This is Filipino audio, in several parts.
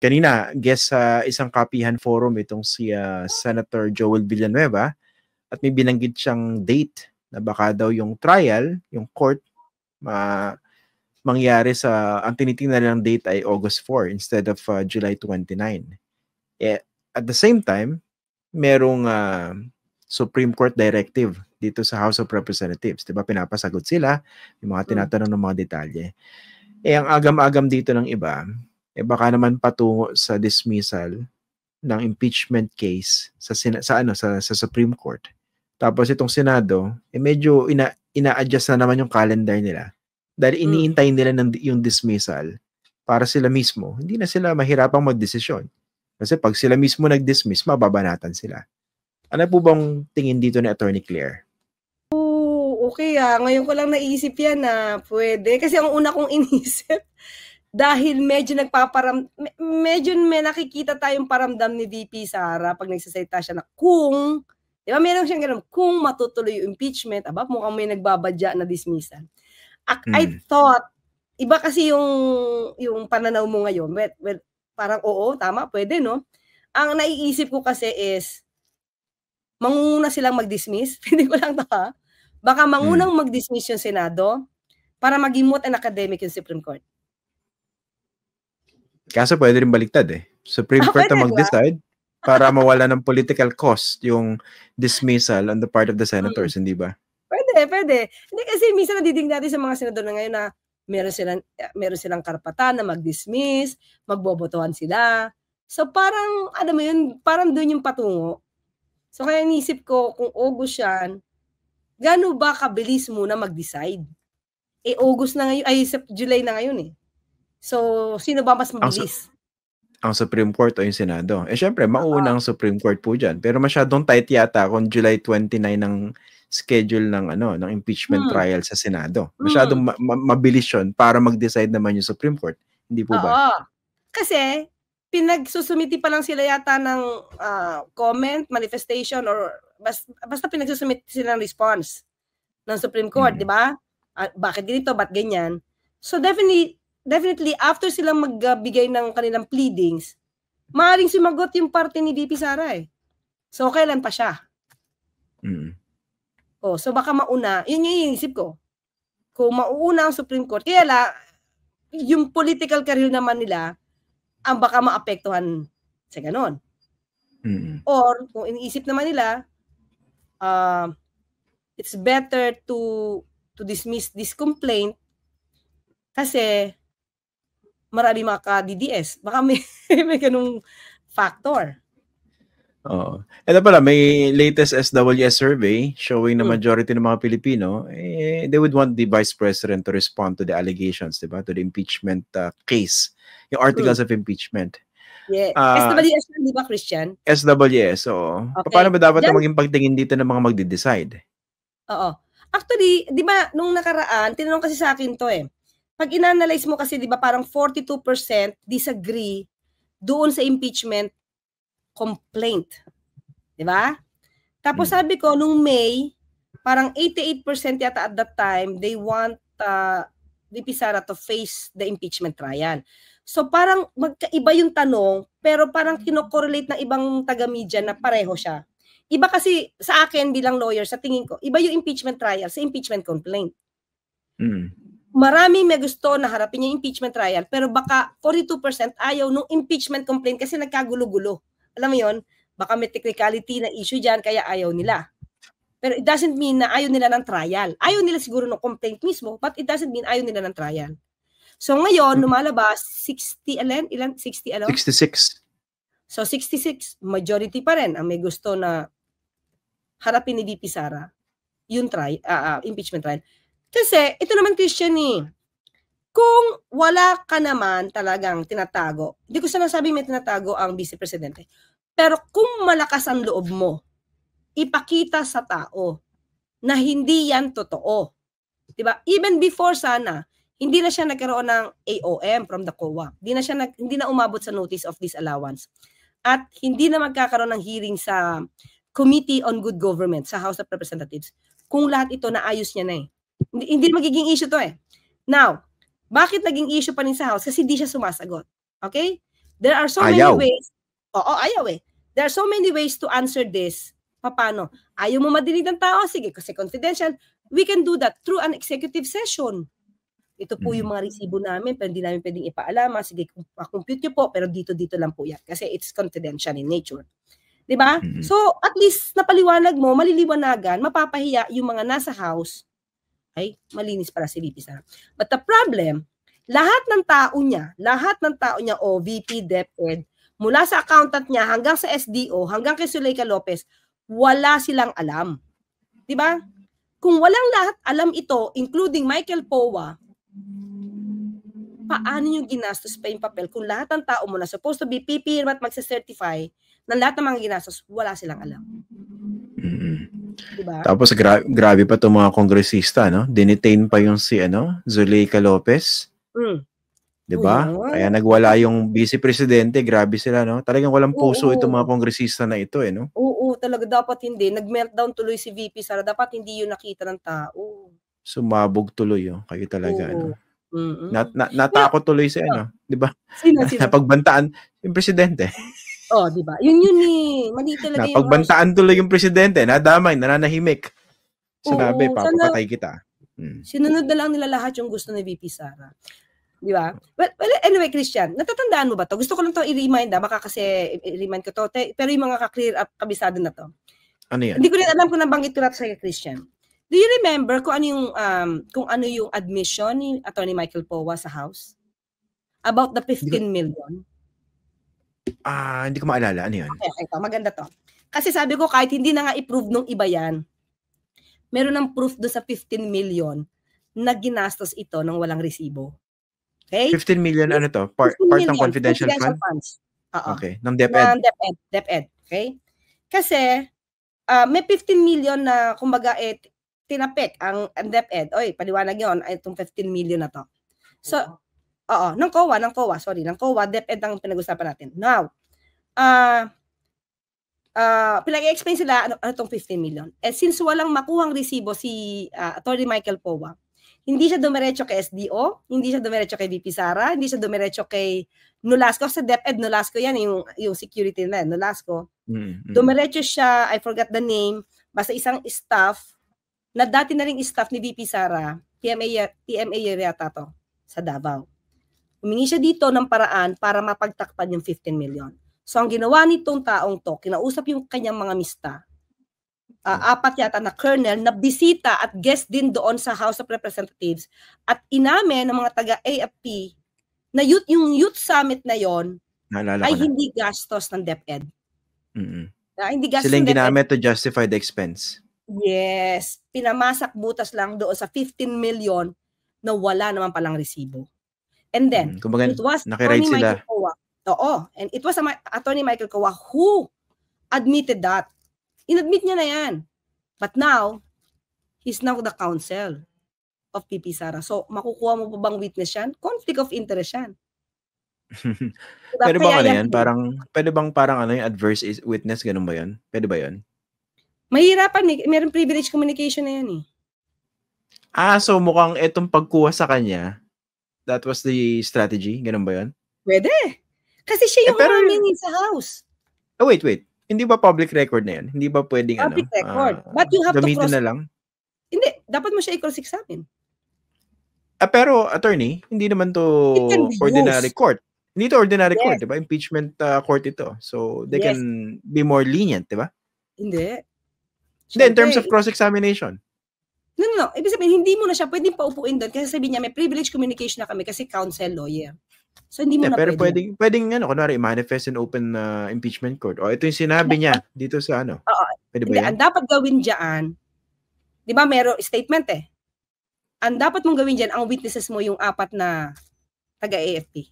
kanina, guest sa isang kapihan forum itong si Senator Joel Villanueva at may binanggit siyang date na baka daw yung trial, yung court, mangyari ang tinitingnan nilang date ay August 4 instead of July 29. At the same time, merong Supreme Court directive dito sa House of Representatives. Diba pinapasagot sila, yung mga tinatanong ng mga detalye. Ang agam-agam dito ng iba, baka naman patungo sa dismissal ng impeachment case sa Supreme Court. Tapos itong Senado, medyo ina-adjust na naman yung calendar nila. Dahil iniintay nila yung dismissal para sila mismo, hindi na sila mahirapang magdesisyon. Kasi pag sila mismo nag-dismiss, mababanatan sila. Ano po bang tingin dito ni Attorney Claire? Okay ngayon ko lang naisip yan na pwede. Kasi ang una kong inisip, dahil medyo may nakikita tayong paramdam ni VP Sara pag nagsasalita siya na kung, di ba meron siyang ganun, kung matutuloy yung impeachment, mukhang may nagbabadya na dismissal. I thought, iba kasi yung pananaw mo ngayon. Well, parang oo, tama, pwede, no? Ang naiisip ko kasi is, manguna silang mag-dismiss. Hindi ko lang baka mangunang mag-dismiss yung Senado para maging moot and academic yung Supreme Court. Kaso pwede rin baliktad Supreme Court ang mag-decide para mawala ng political cost yung dismissal on the part of the senators, hindi ba? Pwede. Hindi kasi minsan nadidig natin sa mga senador na ngayon na meron silang karapatan na mag-dismiss, magbobotohan sila. So parang, mo yun, parang doon yung patungo. So kaya inisip ko, kung August yan, gaano ba kabilis muna mag-decide? August na ngayon, July na ngayon So, sino ba mas mabilis? Ang Supreme Court o yung Senado? Syempre, mauna ang Supreme Court po dyan. Pero masyadong tight yata kung July 29 ng schedule ng impeachment trial sa Senado. Masyadong mabilis yun para mag-decide naman yung Supreme Court. Hindi po ba? Kasi, pinagsusumiti pa lang sila yata ng comment, manifestation, or basta pinagsusumiti sila ng response ng Supreme Court, di ba? Bakit ganito, ba't ganyan? So definitely after silang magbigay ng kanilang pleadings, maaaring sumagot yung parte ni VP Sara So kailan pa siya? So baka mauna, yun yung inisip ko. Kung mauuna ang Supreme Court, kaya yung political career naman nila, ang baka maapektuhan sa ganon. Or, kung iniisip naman nila, it's better to dismiss this complaint kasi marami maka-DDS. Baka may ganung factor. Ito pala, may latest SWS survey showing na majority ng mga Pilipino, they would want the Vice President to respond to the allegations, diba? To the impeachment case. Yung articles of impeachment. Yeah. SWS, di ba, Christian? SWS, oo. Okay. Paano ba dapat maging pagtingin dito ng mga magde-decide? Oo. Actually, di ba, nung nakaraan, tinanong kasi sa akin to Pag in-analyze mo kasi, di ba, parang 42% disagree doon sa impeachment complaint. Di ba? Tapos sabi ko, nung May, parang 88% yata at that time, they want VP Sara to face the impeachment trial. So parang magkaiba yung tanong, pero parang kino-correlate ng ibang taga-media na pareho siya. Iba kasi sa akin bilang lawyer, sa tingin ko, iba yung impeachment trial sa impeachment complaint. Marami may gusto na harapin yung impeachment trial, pero baka 42% ayaw nung impeachment complaint kasi nagkagulo-gulo. Alam mo yon, baka may technicality na issue dyan, kaya ayaw nila. Pero it doesn't mean na ayaw nila ng trial. Ayaw nila siguro ng complaint mismo, but it doesn't mean ayaw nila ng trial. So ngayon, lumalabas, 60 ano? 66. So 66, majority pa rin ang may gusto na harapin ni VP Sara yung impeachment trial. Kasi, ito naman, Christian, kung wala ka naman talagang tinatago, hindi ko sinasabing may tinatago ang Vice Presidente, pero kung malakas ang loob mo, ipakita sa tao na hindi yan totoo. Diba? Even before sana, hindi na siya nagkaroon ng AOM from the COA. Hindi na umabot sa notice of disallowance. At hindi na magkakaroon ng hearing sa Committee on Good Government sa House of Representatives. Kung lahat ito naayos niya na Hindi magiging issue to Now, bakit naging issue pa rin sa House? Kasi hindi siya sumasagot. Okay? There are so many ways. Ayaw eh. There are so many ways to answer this. Paano? Ayaw mo madinig ng tao? Sige, kasi confidential. We can do that through an executive session. Ito po yung mga resibo namin, pero hindi namin pwedeng ipaalama. Sige, compute nyo po, pero dito lang po yan. Kasi it's confidential in nature. Diba? So, at least, napaliwanag mo, maliliwanagan, mapapahiya yung mga nasa house, ay, malinis para si VP Sara. But the problem, lahat ng tao niya, VP, DepEd, mula sa accountant niya, hanggang sa SDO, hanggang kay Zuleika Lopez, wala silang alam. Diba? Kung walang lahat alam ito, including Michael Powa, paano yung ginastos pa yung papel kung lahat ng tao mo na supposed to be pipirma at magsa-certify na lahat ng mga ginastos, wala silang alam. Diba? Tapos grabe pa itong mga kongresista, no? Dinetain pa yung si Zuleika Lopez. Diba? Kaya nagwala yung vice presidente, grabe sila, no? Talagang walang puso itong mga kongresista na ito, no? Oo, talaga dapat hindi. Nag-meltdown tuloy si VP Sara. Dapat hindi yun nakita ng tao. Sumabog tuloy, kayo talaga, no? Natakot tuloy si di ba? Sino? Napagbantaan yung presidente. Di ba? Yun eh. Mali talaga yung napagbantaan tuloy yung presidente, nadamay, nananahimik. Sinabi, papapatay kita. Sinunod na lang nila lahat yung gusto ni VP Sara. Di ba? Well, anyway, Christian, natatandaan mo ba to? Gusto ko lang to i-remind, baka kasi i-remind ko to, pero yung mga ka-clear up, kabisado na to. Ano yan? Hindi ko rin alam kung nabanggit ko na to sa Christian. Do you remember kung ano yung admission ni Attorney Michael Powa sa House? About the 15 million? Hindi ko maalala. Ano yun? Okay, maganda to. Kasi sabi ko, kahit hindi na nga i-prove nung iba yan, meron ng proof do sa 15 million na ginastos ito ng walang resibo. Okay? 15 million ano to? Part ng confidential funds? Okay. Ng DepEd? Ng DepEd. Okay? Kasi, may 15 million na, kumbaga, tinapik ang DepEd. Oy, paliwanag yun, itong 15 million na to. So, ng COA, DepEd ang pinag-usapan natin. Now, pinag-explain sila ano itong 15 million. And since walang makuhang resibo si Attorney Michael Powa, hindi siya dumiretso kay SDO, hindi siya dumiretso kay VP Sara, hindi siya dumiretso kay Nolasco. Sa DepEd, Nolasco yan, yung security na Nolasco. Dumiretso siya, I forgot the name, basta isang staff, na dati na ring staff ni VP Sara, TMA yata to, sa Davao. Humingi siya dito ng paraan para mapagtakpan yung 15 million. So, ang ginawa nitong taong to, kinausap yung kanyang mga mista, 4 yata na colonel, na bisita at guest din doon sa House of Representatives at inamin ng mga taga-AFP na yung youth summit na yon ay hindi gastos ng DepEd. Hindi gastos sila yung ginamit to justify the expense. Yes. Pinamasak butas lang doon sa 15 million na wala naman palang resibo. And then, it was Attorney Michael Powa. And it was Attorney Michael Powa who admitted that. Inadmit niya na yan. But now, he's now the counsel of VP Sara. So, makukuha mo pa bang witness yan? Conflict of interest yan. Pwede bang pwede bang parang yung adverse witness, ganun ba yan? Pwede ba yan? Mahirapan eh. Meron privilege communication na yan eh. So mukhang itong pagkuha sa kanya, that was the strategy? Ganun ba yan? Pwede. Kasi siya yung humingi sa house. Wait. Hindi ba public record na yan? Hindi ba pwedeng public record. But you have to cross... na lang? Hindi. Dapat mo siya i-cross-examine. Pero, attorney, hindi naman to ordinary court. Hindi to ordinary court, di ba? Impeachment court ito. So, they can be more lenient, di ba? Hindi. In terms of cross-examination. No. Ibig sabihin, hindi mo na siya pwedeng paupuin doon kasi sabihin niya, may privilege communication na kami kasi counsel lawyer. So, hindi mo na pero pwedeng kunwari, manifest in open impeachment court. O, ito yung sinabi niya dito sa Pwede ba yan? Ang dapat gawin dyan, di ba, meron statement eh. Ang dapat mong gawin dyan, ang witnesses mo yung 4 na taga-AFP.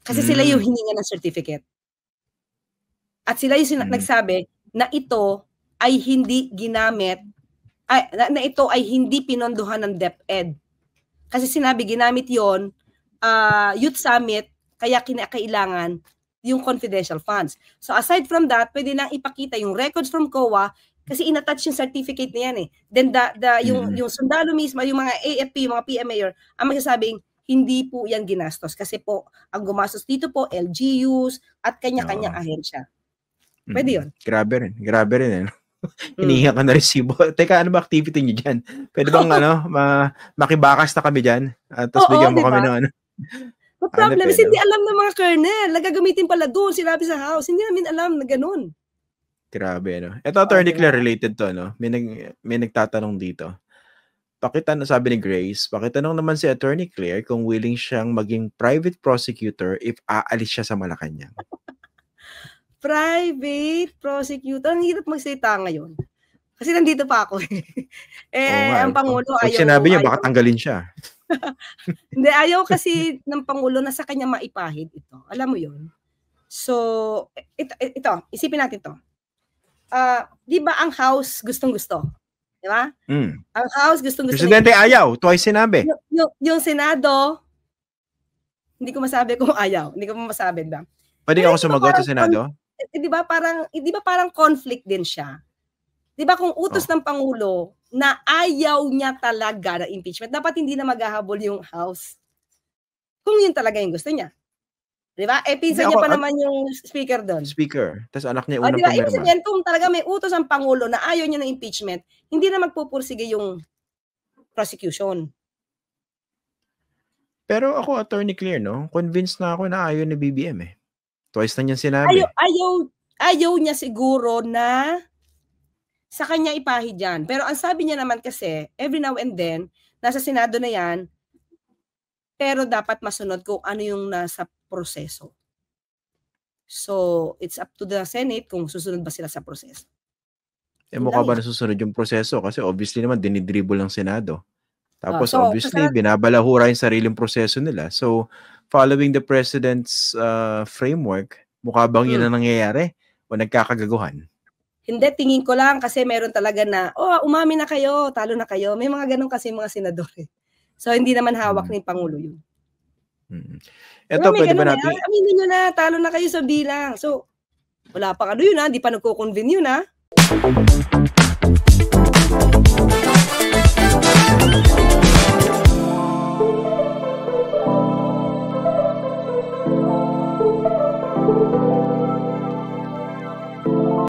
Kasi sila yung hininga ng certificate. At sila yung nagsabi na ito ay hindi ginamit, na ito ay hindi pinondohan ng DepEd. Kasi sinabi, ginamit yon youth summit, kaya kinakailangan yung confidential funds. So aside from that, pwede lang ipakita yung records from COA kasi inattach yung certificate na yan eh. Then yung sundalo mismo, yung mga AFP, yung mga PMA, ang magsasabing, hindi po yan ginastos. Kasi po, ang gumastos dito po, LGUs at kanya-kanyang ahensya. Pwede yun. Grabe rin. Hinihinga ka na resibo. Teka, ano ba activity niyo dyan? Pwede bang makibakas na kami dyan? Tapos bigyan mo kami ng ano? The problem is, hindi alam ng mga kernel. Nagagamitin pala doon, sinabi sa house. Hindi namin alam na ganun. Grabe, no? Ito, Attorney Claire, related to, no? May nagtatanong dito. Sabi ni Grace, pakitanong naman si Attorney Claire kung willing siyang maging private prosecutor if aalis siya sa Malacanang. Private prosecutor? Ang hirap magsalita ngayon. Kasi nandito pa ako. Ang Pangulo ayaw. Pag sinabi niya, baka tanggalin siya. Hindi, ayaw kasi ng Pangulo na sa kanya maipahid ito. Alam mo yun? So, ito isipin natin to. Di ba ang House gustong-gusto? Di ba? Ang House gustong-gusto. Presidente ayaw. Twice sinabi. Yung Senado, hindi ko masabi kung ayaw. Hindi ko masabi ba? Pwede ako sumagot sa Senado? Di ba parang conflict din siya? Di ba kung utos ng Pangulo na ayaw niya talaga ng impeachment, dapat hindi na maghahabol yung House. Kung yun talaga yung gusto niya. Di ba? Pinsan niya pa naman yung speaker doon. Speaker. Tapos anak niya unang pumirma. pumirma. Ibig sabihin, kung talaga may utos ang Pangulo na ayaw niya ng impeachment, hindi na magpupursige yung prosecution. Pero ako, Attorney Claire, no? Convinced na ako na ayaw ni BBM eh. Twice na niya sinabi. Ayaw niya siguro na sa kanya ipahid yan. Pero ang sabi niya naman kasi, every now and then, nasa Senado na yan, pero dapat masunod kung ano yung nasa proseso. So, it's up to the Senate kung susunod ba sila sa proseso. Mukha ba nasusunod yung proseso? Kasi obviously naman, dinidribble ng Senado. Tapos obviously, binabalahura yung sariling proseso nila. So, following the President's framework, mukha bang yun na nangyayari? O nagkakagaguhan? Hindi, tingin ko lang kasi meron talaga na, umami na kayo, talo na kayo. May mga ganun kasi mga senador eh. So, hindi naman hawak ni Pangulo yun. Ito, pwede ba natin? Aminin nyo na, talo na kayo sa bilang. So, wala pang ano yun ha, di pa nagko-convene yun ha.